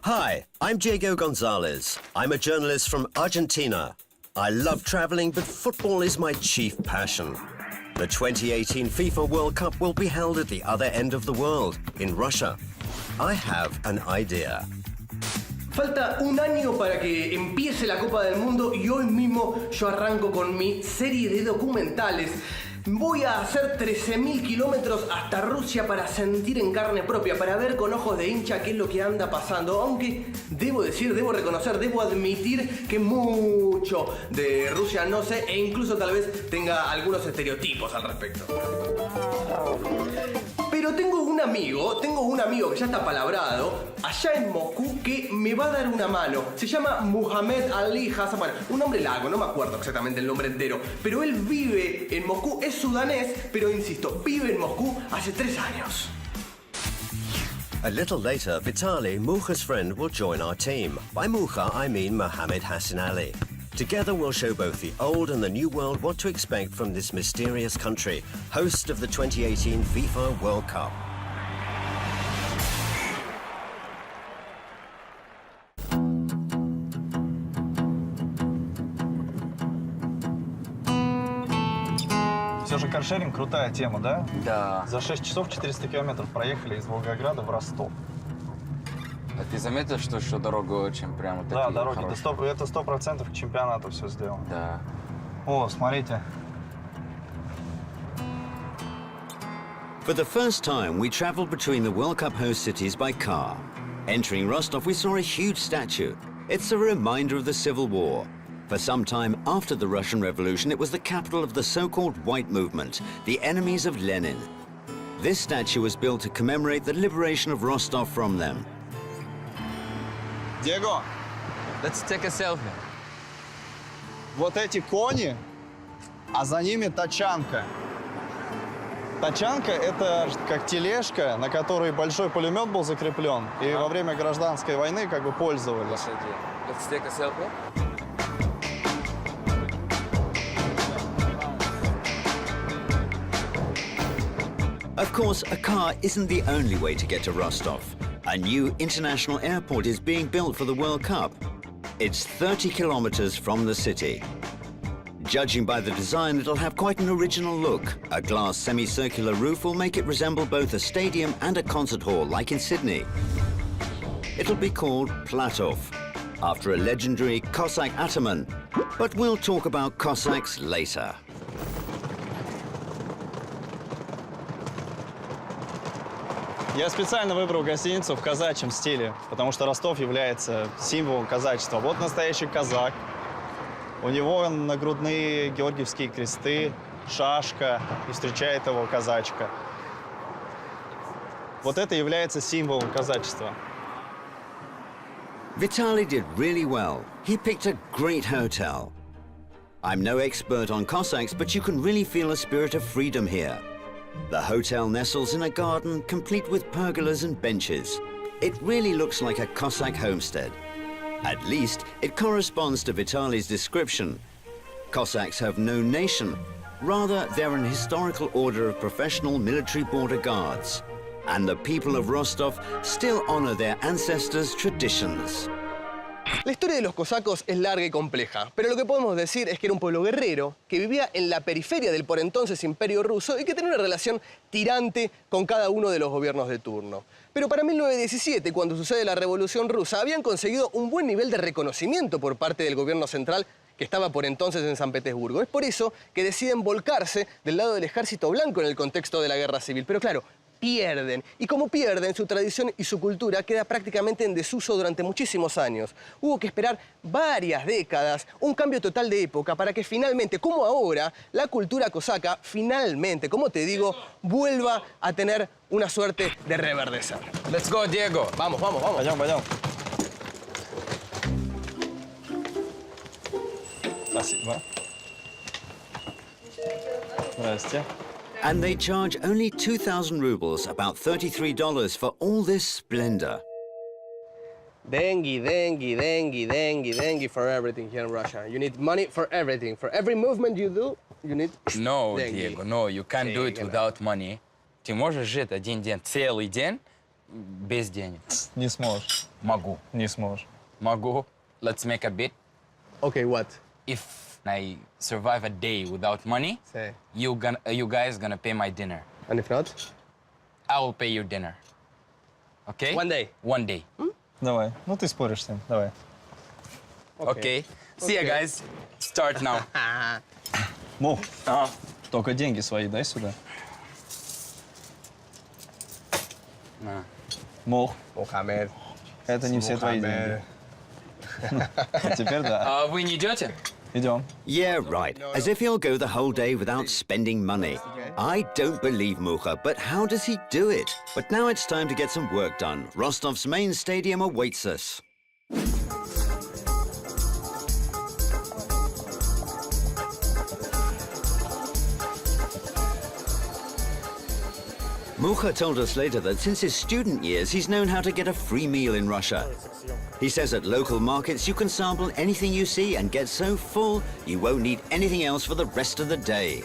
Hi, I'm Diego Gonzalez. I'm a journalist from Argentina. I love traveling, but football is my chief passion. The 2018 FIFA World Cup will be held at the other end of the world, in Russia. I have an idea. Falta un año para que empiece la Copa del Mundo y hoy mismo yo arranco con mi serie de documentales. Voy a hacer 13.000 kilómetros hasta Rusia para sentir en carne propia, para ver con ojos de hincha qué es lo que anda pasando. Aunque debo reconocer, debo admitir que mucho de Rusia no sé e incluso tal vez tenga algunos estereotipos al respecto. Pero tengo un amigo que ya está palabrado allá en Moscú que me va a dar una mano. Se llama Muhammad Ali Hassan. Bueno, un nombre largo, no me acuerdo exactamente el nombre entero. Pero él vive en Moscú, es sudanés, pero insisto, vive en Moscú hace 3 años. A little later, Vitaly, Mucha's friend, will join our team. By Mucha, I mean Mohammed Hassan Ali. Together we'll show both the old and the new world what to expect from this mysterious country, host of the 2018 FIFA World Cup. Все же каршеринг крутая тема, да? Да. За 6 часов 400 километров проехали из Волгограда в Ростов. А ты заметил, что дорога очень прямо такие Да, дороги. хорошие? Это 100% к чемпионату все сделано. Да. О, смотрите. For the first time, we traveled between the World Cup host cities by car. Entering Rostov, we saw a huge statue. It's a reminder of the Civil War. For some time after the Russian Revolution, it was the capital of the so-called White Movement, the enemies of Lenin. This statue was built to commemorate the liberation of Rostov from them. Диего, Let's take a selfie. вот эти кони, а за ними тачанка. Тачанка — это как тележка, на которой большой пулемет был закреплен, и во время гражданской войны как бы пользовались. Let's take a selfie. Of course, a car isn't the only way to get to Rostov. A new international airport is being built for the World Cup. It's 30 kilometers from the city. Judging by the design, it'll have quite an original look. A glass semicircular roof will make it resemble both a stadium and a concert hall, like in Sydney. It'll be called Platov, after a legendary Cossack ataman. But we'll talk about Cossacks later. Я специально выбрал гостиницу в казачьем стиле, потому что Ростов является символом казачества. Вот настоящий казак. У него нагрудные георгиевские кресты, шашка, и встречает его казачка. Вот это является символом казачества. Vitaly did really well. He picked a great hotel. I'm no expert on Cossacks, but you can really feel a spirit of freedom here. The hotel nestles in a garden complete with pergolas and benches. It really looks like a Cossack homestead. At least, it corresponds to Vitaly's description. Cossacks have no nation. Rather, they're an historical order of professional military border guards. And the people of Rostov still honor their ancestors' traditions. La historia de los cosacos es larga y compleja, pero lo que podemos decir es que era un pueblo guerrero que vivía en la periferia del por entonces Imperio Ruso y que tenía una relación tirante con cada uno de los gobiernos de turno. Pero para 1917, cuando sucede la Revolución Rusa, habían conseguido un buen nivel de reconocimiento por parte del gobierno central que estaba por entonces en San Petersburgo. Es por eso que deciden volcarse del lado del ejército blanco en el contexto de la guerra civil. Pero claro, pierden. Y como pierden, su tradición y su cultura queda prácticamente en desuso durante muchísimos años. Hubo que esperar varias décadas, un cambio total de época, para que finalmente, como ahora, la cultura cosaca finalmente, como te digo, vuelva a tener una suerte de reverdecer. Let's go, Diego. Vamos, vamos, vamos. Пойдем, пойдем. Спасибо. Здрасте. And they charge only 2,000 rubles, about $33, for all this splendor. Dengue for everything here in Russia. You need money for everything. For every movement you do, you need No, деньги. Diego, no, you can't do it without money. Ты можешь жить один день, целый день, без денег. Не сможешь. Могу. Не сможешь. Могу. Let's make a bet. Okay, what? If I survive a day without money, Sí. you guys gonna pay my dinner. And if not? I will pay your dinner. Okay? One day. One day. Давай. Ну, ты споришь с ним. Давай. Okay. See ya, guys. Start now. Мух, Uh-huh. только деньги свои дай сюда. На. Мух, Mohamed. это не все твои деньги. А теперь да. Вы не идете? Идем. Yeah, right. As if he'll go the whole day without spending money. I don't believe Mucha, but how does he do it? But now it's time to get some work done. Rostov's main stadium awaits us. Mucha told us later that since his student years, he's known how to get a free meal in Russia. He says at local markets, you can sample anything you see and get so full, you won't need anything else for the rest of the day.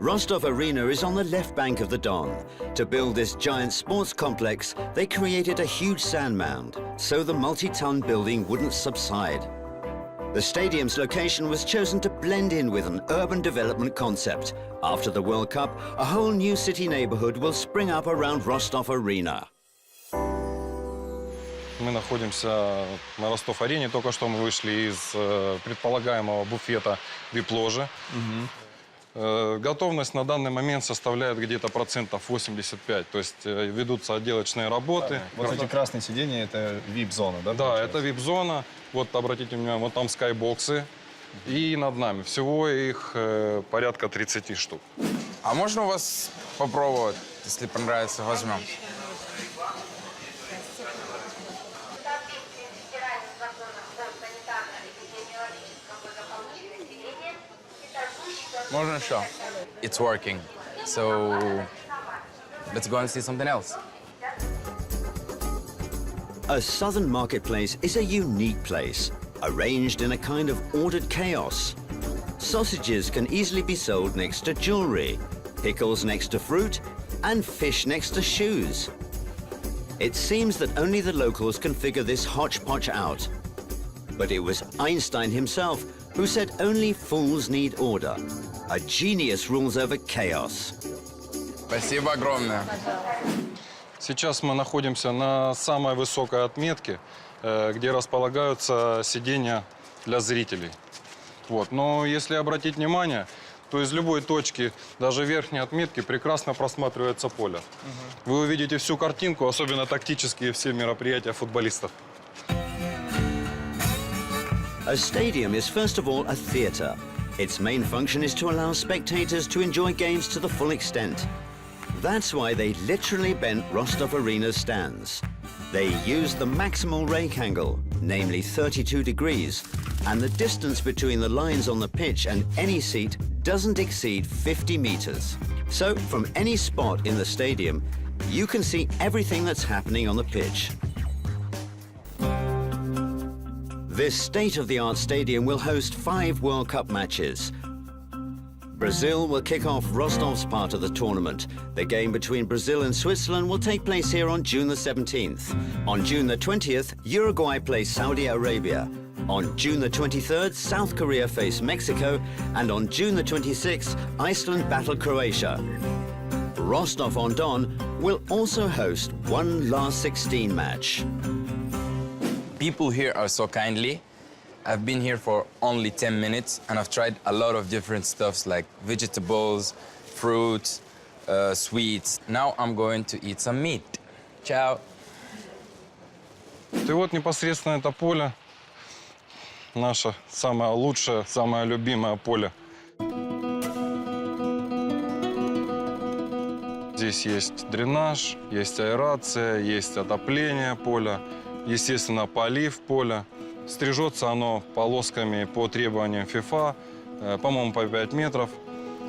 Rostov Arena is on the left bank of the Don. To build this giant sports complex, they created a huge sand mound, so the multi-ton building wouldn't subside. The stadium's location was chosen to blend in with an urban development concept. After the World Cup, a whole new city neighborhood will spring up around Rostov Arena. Мы находимся на Ростов-арене. Только что мы вышли из предполагаемого буфета вип-ложи. Готовность на данный момент составляет где-то процентов 85. То есть ведутся отделочные работы. Вот эти красные сиденья, это VIP-зона, да? Да, это вип-зона. Вот обратите внимание, вот там скайбоксы. И над нами. Всего их порядка 30 штук. А можно у вас попробовать? Если понравится, возьмем. Можно еще? It's working. So, let's go and see something else. A southern marketplace is a unique place, arranged in a kind of ordered chaos. Sausages can easily be sold next to jewelry, pickles next to fruit, and fish next to shoes. It seems that only the locals can figure this hodgepodge out. But it was Einstein himself who said only fools need order. A genius rules over chaos. Спасибо огромное. Сейчас мы находимся на самой высокой отметке, где располагаются сиденья для зрителей. Вот. Но если обратить внимание, то из любой точки, даже верхней отметки, прекрасно просматривается поле. Вы увидите всю картинку, особенно тактические все мероприятия футболистов. A stadium is first of all a theatre. Its main function is to allow spectators to enjoy games to the full extent. That's why they literally bent Rostov Arena's stands. They used the maximal rake angle, namely 32 degrees, and the distance between the lines on the pitch and any seat doesn't exceed 50 meters. So from any spot in the stadium, you can see everything that's happening on the pitch. This state-of-the-art stadium will host 5 World Cup matches. Brazil will kick off Rostov's part of the tournament. The game between Brazil and Switzerland will take place here on June the 17th. On June the 20th, Uruguay plays Saudi Arabia. On June the 23rd, South Korea face Mexico. And on June the 26th, Iceland battle Croatia. Rostov-On-Don will also host one last 16 match. People here are so kindly. I've been here for only 10 minutes and I've tried a lot of different stuffs like vegetables, fruits, sweets. Now I'm going to eat some meat. Ciao. И вот непосредственно это поле, наше самое лучшее, самое любимое поле. Здесь есть дренаж, есть аэрация, есть отопление поля, естественно, полив поля. Стрижется оно полосками по требованиям ФИФА, по-моему, по 5 метров,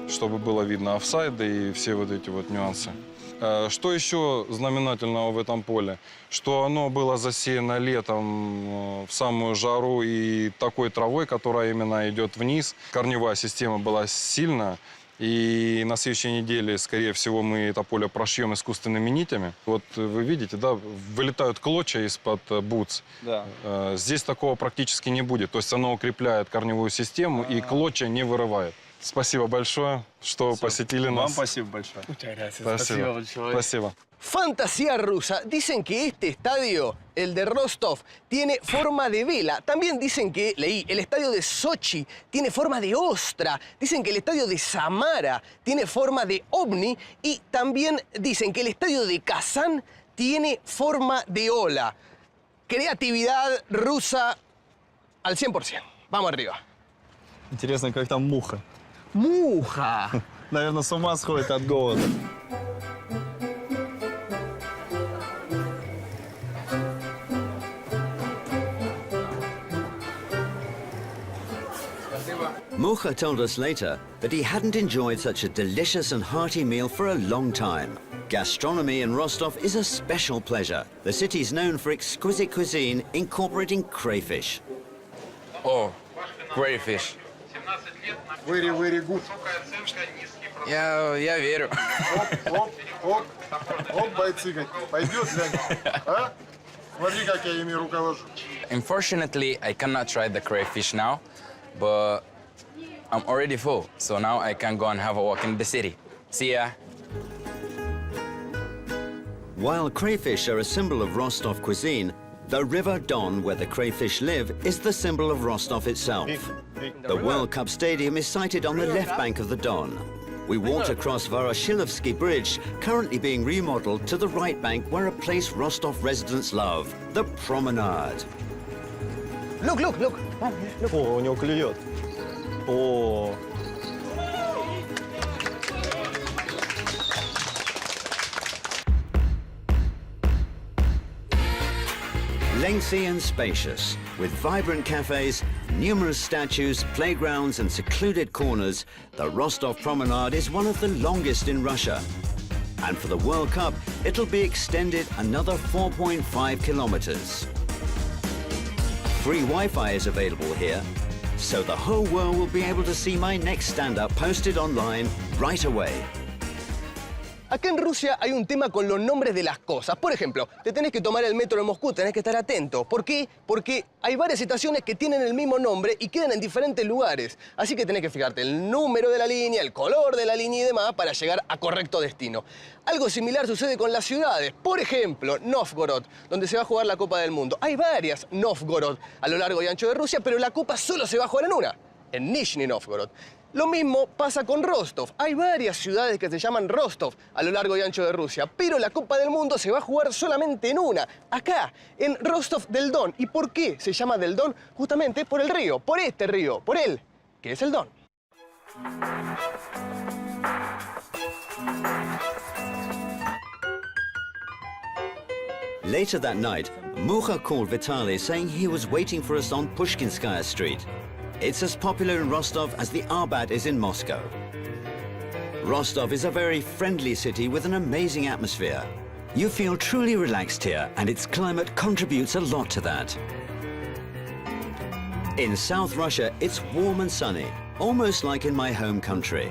чтобы было видно офсайды и все вот эти вот нюансы. Что еще знаменательного в этом поле? Что оно было засеяно летом в самую жару и такой травой, которая именно идет вниз. Корневая система была сильная. И на следующей неделе, скорее всего, мы это поле прошьем искусственными нитями. Вот вы видите, да, вылетают клочья из-под бутс. Да. Здесь такого практически не будет. То есть оно укрепляет корневую систему и клочья не vырывает. Спасибо большое, что посетили нас. Вам спасибо большое. Спасибо. Спасибо. Fantasía rusa. Dicen que este estadio, el de Rostov, tiene forma de vela. También dicen que, leí, el estadio de Sochi tiene forma de ostra. Dicen que el estadio de Samara tiene forma de ovni. Y también dicen que el estadio de Kazán tiene forma de ola. Creatividad rusa al 100%. Vamos arriba. Интересно, как там муха. ¡Muja! Наверное, с ума сходит от голода. Mucha told us later that he hadn't enjoyed such a delicious and hearty meal for a long time. Gastronomy in Rostov is a special pleasure. The city's known for exquisite cuisine incorporating crayfish. Oh, crayfish. Very, very good. Я верю. Оп, бойцы, пойдет, глянь. А? Смотри, как я ими руковожу. Unfortunately, I cannot try the crayfish now, but I'm already full, so now I can go and have a walk in the city. See ya. While crayfish are a symbol of Rostov cuisine, the River Don, where the crayfish live, is the symbol of Rostov itself. The World Cup Stadium is sited on the left bank of the Don. We walked across Voroshilovsky Bridge, currently being remodeled, to the right bank where a place Rostov residents love, the Promenade. Look, look, look. О, у него клюет. О. Lengthy and spacious, with vibrant cafes, numerous statues, playgrounds and secluded corners, the Rostov Promenade is one of the longest in Russia. And for the World Cup, it'll be extended another 4.5 kilometers. Free Wi-Fi is available here, so the whole world will be able to see my next stand-up posted online right away. Acá en Rusia hay un tema con los nombres de las cosas. Por ejemplo, te tenés que tomar el metro de Moscú, tenés que estar atento. ¿Por qué? Porque hay varias estaciones que tienen el mismo nombre y quedan en diferentes lugares. Así que tenés que fijarte el número de la línea, el color de la línea y demás para llegar a correcto destino. Algo similar sucede con las ciudades. Por ejemplo, Novgorod, donde se va a jugar la Copa del Mundo. Hay varias Novgorod a lo largo y ancho de Rusia, pero la Copa solo se va a jugar en una, en Nizhny Novgorod. Lo mismo pasa con Rostov. Hay varias ciudades que se llaman Rostov a lo largo y ancho de Rusia, pero la Copa del Mundo se va a jugar solamente en una, acá, en Rostov del Don. ¿Y por qué se llama del Don? Justamente por el río, por este río, por él, que es el Don. Later that night, Mucha called Vitaly saying he was waiting for us on Pushkinskaya Street. It's as popular in Rostov as the Arbat is in Moscow. Rostov is a very friendly city with an amazing atmosphere. You feel truly relaxed here, and its climate contributes a lot to that. In South Russia, it's warm and sunny, almost like in my home country.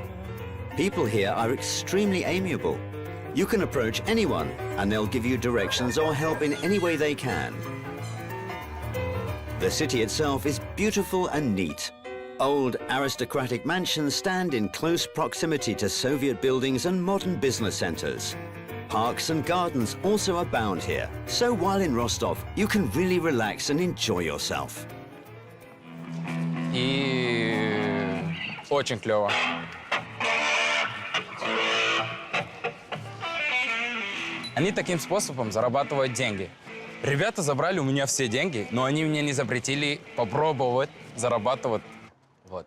People here are extremely amiable. You can approach anyone, and they'll give you directions or help in any way they can. The city itself is beautiful and neat. Old aristocratic mansions stand in close proximity to Soviet buildings and modern business centers. Parks and gardens also abound here, so while in Rostov, you can really relax and enjoy yourself. И очень клево. Они таким способом зарабатывают деньги. Ребята забрали у меня все деньги, но они мне не запретили попробовать зарабатывать. Вот.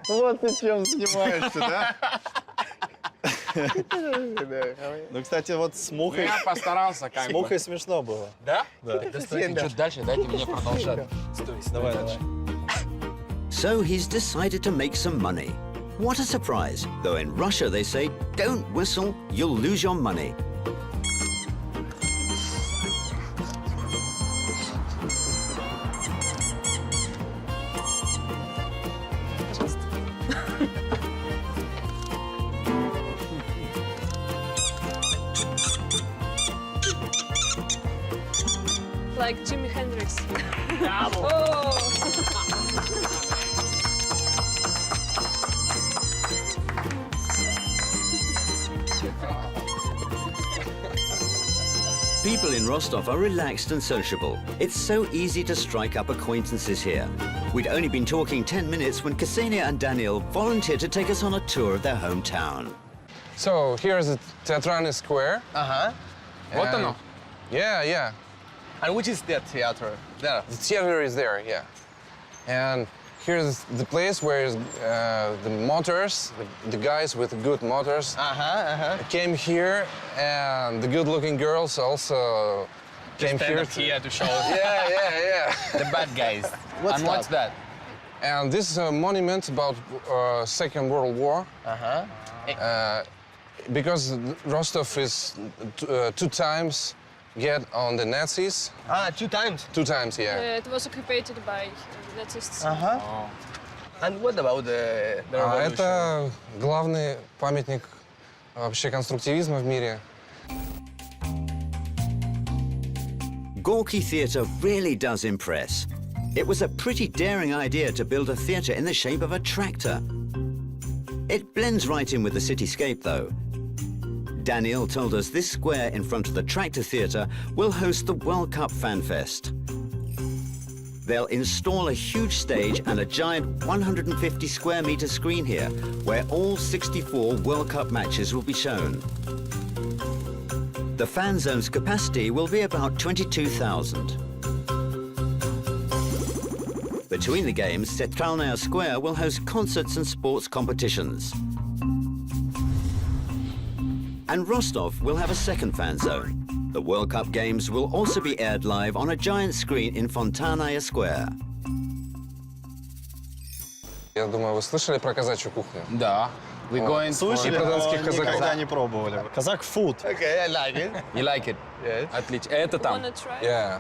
Вот ты чем занимаешься, да? Ну, кстати, вот с мухой... Я постарался как С бы. мухой смешно было. Да? Да. Да стойте чуть дальше, дайте мне продолжать. Стой, Давай, дальше. давай. So he's decided to make some money. What a surprise! Though in Russia they say, don't whistle, you'll lose your money. Like Jimi Hendrix. Oh. People in Rostov are relaxed and sociable. It's so easy to strike up acquaintances here. We'd only been talking 10 minutes when Ksenia and Daniel volunteered to take us on a tour of their hometown. So here's the Teatrani Square. Uh-huh. Вот оно. Yeah, yeah. And which is the theater? There. The theater is there, yeah. And here's the place where the motors, the guys with good motors, came here, and the good-looking girls also came here. to show. Yeah, yeah, yeah. The bad guys. What's And what's that? And this is a monument about Second World War. Because Rostov is two times get on the Nazis. Ah, 2 times. 2 times, yeah. It was occupied by Nazists. And what about the revolution? Это главный памятник вообще конструктивизма в мире. Gorky Theatre really does impress. It was a pretty daring idea to build a theatre in the shape of a tractor. It blends right in with the cityscape, though. Daniel told us this square in front of the Tractor Theatre will host the World Cup Fan Fest. They'll install a huge stage and a giant 150 square metre screen here, where all 64 World Cup matches will be shown. The fan zone's capacity will be about 22,000. Between the games, Teatralnaya Square will host concerts and sports competitions. And Rostov will have a second fan zone. The World Cup games will also be aired live on a giant screen in Fontanaya Square. Я думаю, вы слышали про казачью кухню? Да. We going Слышали, И про но донских казаков. никогда не пробовали. Казак food. Okay, I like it. You like it? Yes. Отлично. Это там. Wanna try? Yeah.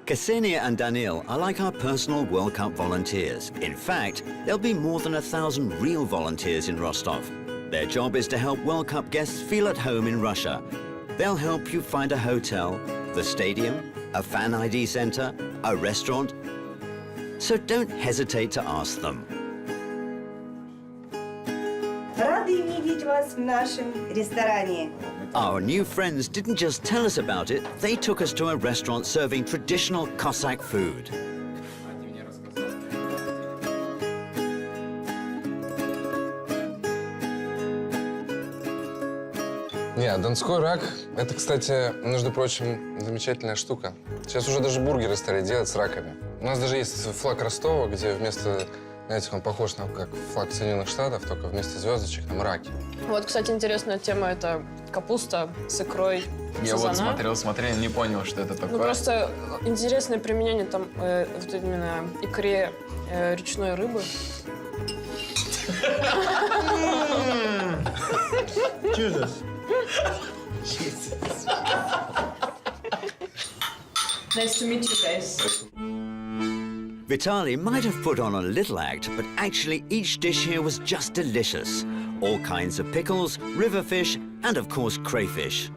Ksenia and Daniil are like our personal World Cup volunteers. In fact, there'll be more than 1,000 real volunteers in Rostov. Their job is to help World Cup guests feel at home in Russia. They'll help you find a hotel, the stadium, a fan ID center, a restaurant. So don't hesitate to ask them. Рады видеть вас в нашем ресторане. Our new friends didn't just tell us about it, they took us to a restaurant serving traditional Cossack food. Не, донской рак – это, кстати, между прочим, замечательная штука. Сейчас уже даже бургеры стали делать с раками. У нас даже есть флаг Ростова, где вместо, знаете, он похож на как флаг Соединенных Штатов, только вместо звездочек там раки. Вот, кстати, интересная тема – это капуста с икрой Я вот сазана. смотрел, не понял, что это такое. Ну, просто интересное применение там вот именно икре речной рыбы. Jesus. Nice to meet you guys. Vitaly might have put on a little act, but actually each dish here was just delicious. All kinds of pickles, river fish, and of course crayfish.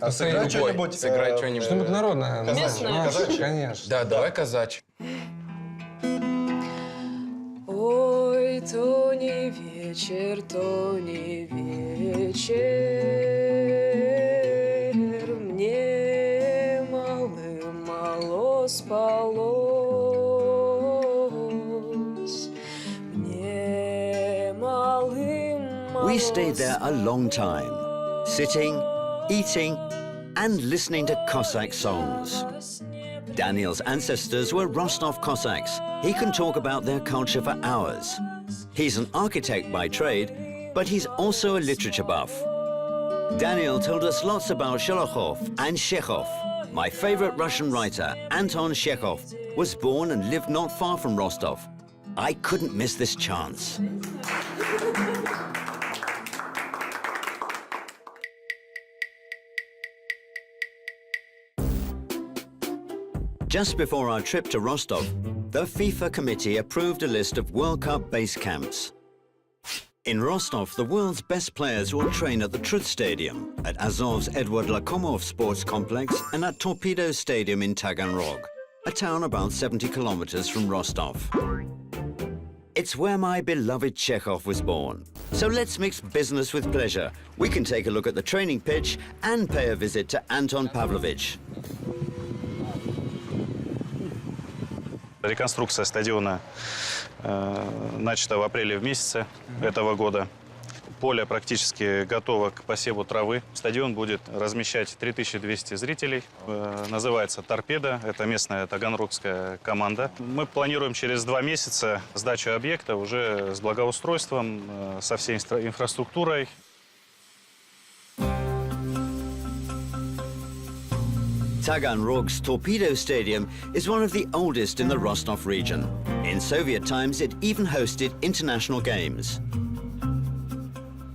А сыграть что-нибудь, Сыграть что-нибудь. Что-нибудь народное. Местное. Казачье, конечно. Да, давай казачь. Ой, то не вечер, то не вечер, мне мало спалось, мне малым We stayed there a long time, sitting, eating, and listening to Cossack songs. Daniel's ancestors were Rostov Cossacks. He can talk about their culture for hours. He's an architect by trade, but he's also a literature buff. Daniel told us lots about Sholokhov and Chekhov. My favorite Russian writer, Anton Chekhov, was born and lived not far from Rostov. I couldn't miss this chance. Just before our trip to Rostov, the FIFA committee approved a list of World Cup base camps. In Rostov, the world's best players will train at the Truth Stadium, at Azov's Edward Lakomov Sports Complex, and at Torpedo Stadium in Taganrog, a town about 70 kilometers from Rostov. It's where my beloved Chekhov was born. So let's mix business with pleasure. We can take a look at the training pitch and pay a visit to Anton Pavlovich. Реконструкция стадиона начата в апреле месяце этого года. Поле практически готово к посеву травы. Стадион будет размещать 3200 зрителей. Называется «Торпедо». Это местная таганрогская команда. Мы планируем через 2 месяца сдачу объекта уже с благоустройством, со всей инфраструктурой. Taganrog's Torpedo Stadium is one of the oldest in the Rostov region. In Soviet times, it even hosted international games.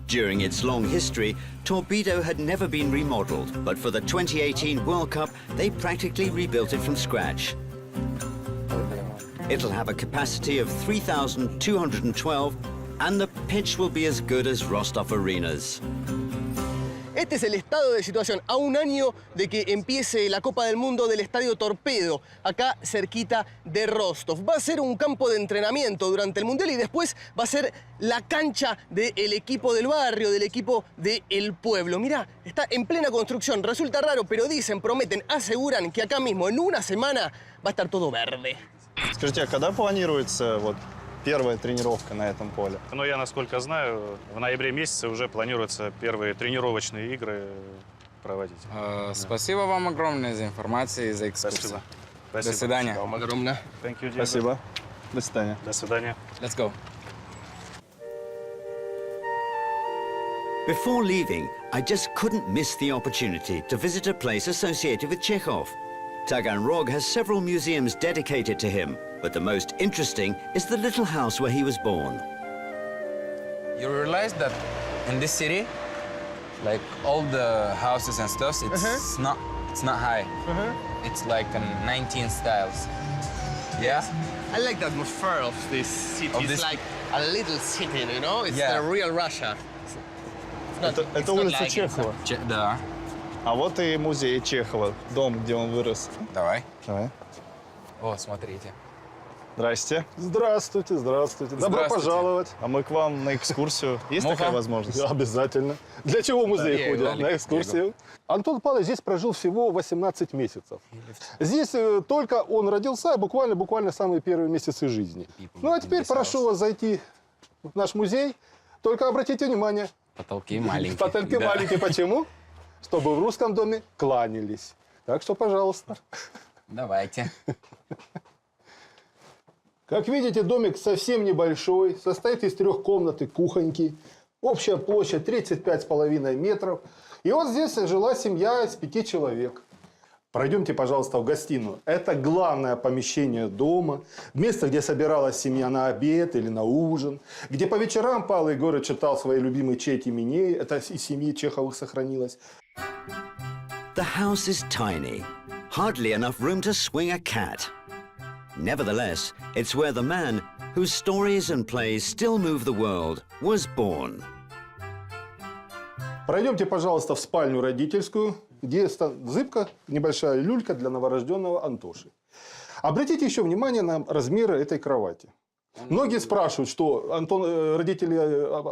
During its long history, Torpedo had never been remodeled, but for the 2018 World Cup, they practically rebuilt it from scratch. It'll have a capacity of 3,212, and the pitch will be as good as Rostov Arena's. Este es el estado de situación a un año de que empiece la Copa del Mundo del Estadio Torpedo, acá cerquita de Rostov. Va a ser un campo de entrenamiento durante el Mundial y después va a ser la cancha del equipo del barrio, del equipo del pueblo. Mirá, está en plena construcción. Resulta raro, pero dicen, prometen, aseguran que acá mismo, en una semana, va a estar todo verde. Скажите, а когда планируется первая тренировка на этом поле? Ну, я, насколько знаю, в ноябре месяце уже планируются первые тренировочные игры проводить. Спасибо вам огромное за информацию и за экскурсию. Спасибо. До свидания. Thank you, Спасибо. До свидания. До свидания. Let's go. Before leaving, I just couldn't miss the opportunity to visit a place associated with Chekhov. Taganrog has several museums dedicated to him, but the most interesting is the little house where he was born. You realize that in this city, like all the houses and stuff, it's not high. It's like a 19th styles. Yeah. I like the atmosphere of this city. It's like a little city, you know? It's the real Russia. Это улица Чехова. Да. А вот и музей Чехова, дом, где он вырос. Давай. Давай. О, смотрите. Здрасте. Здравствуйте, здравствуйте. Добро Здравствуйте. пожаловать. А мы к вам на экскурсию. Есть Ну-ка. такая возможность? Обязательно. Для чего музей Диего. ходят? На экскурсию. Антон Павлович здесь прожил всего 18 месяцев. Здесь только он родился, буквально самые первые месяцы жизни. Ну а теперь прошу вас зайти в наш музей. Только обратите внимание, Потолки маленькие. потолки Да. маленькие. Почему? Чтобы в русском доме кланялись. Так что, пожалуйста. Давайте. Как видите, домик совсем небольшой, состоит из 3 комнат и кухоньки. Общая площадь 35,5 метров. И вот здесь жила семья из 5 человек. Пройдемте, пожалуйста, в гостиную. Это главное помещение дома. Место, где собиралась семья на обед или на ужин. Где по вечерам Павел Егорович читал свои любимые чеки Минеи. Это из семьи Чеховых сохранилось. The house is tiny, hardly enough room to swing a cat. Nevertheless, it's where the man, whose stories and plays still move the world, was born. Пройдемте, пожалуйста, в спальню родительскую, где зыбка, небольшая люлька для новорожденного Антоши. Обратите еще внимание на размеры этой кровати. Многие спрашивают, что родители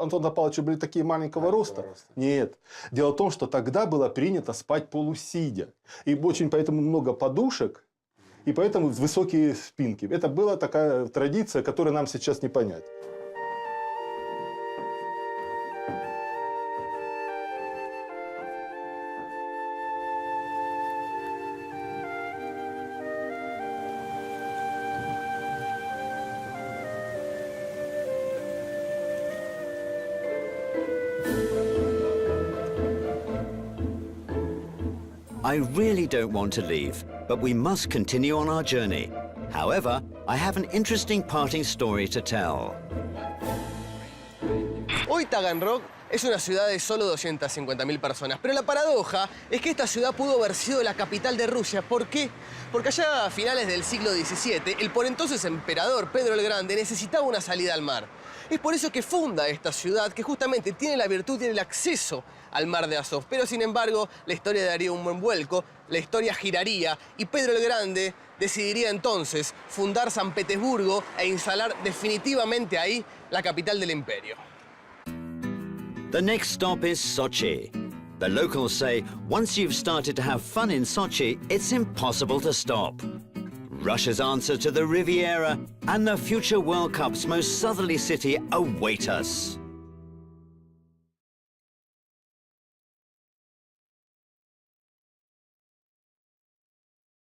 Антона Павловича были такие маленького роста. Нет. Дело в том, что тогда было принято спать полусидя. И очень поэтому много подушек, и поэтому высокие спинки. Это была такая традиция, которую нам сейчас не понять. I really don't want to leave, but we must continue on our journey. However, I have an interesting parting story to tell. Hoy Taganrog es una ciudad de solo 250.000 personas, pero la paradoja es que esta ciudad pudo haber sido la capital de Rusia. ¿Por qué? Porque allá a finales del siglo XVII, el por entonces emperador Pedro el Grande necesitaba una salida al mar. Es por eso que funda esta ciudad, que justamente tiene la virtud del acceso al mar de Azov. Pero sin embargo, la historia daría un buen vuelco, la historia giraría y Pedro el Grande decidiría entonces fundar San Petersburgo e instalar definitivamente ahí la capital del imperio. The next stop is Sochi. The locals say once you've started to have fun in Sochi, it's impossible to stop. Russia's answer to the Riviera and the future World Cup's most southerly city await us.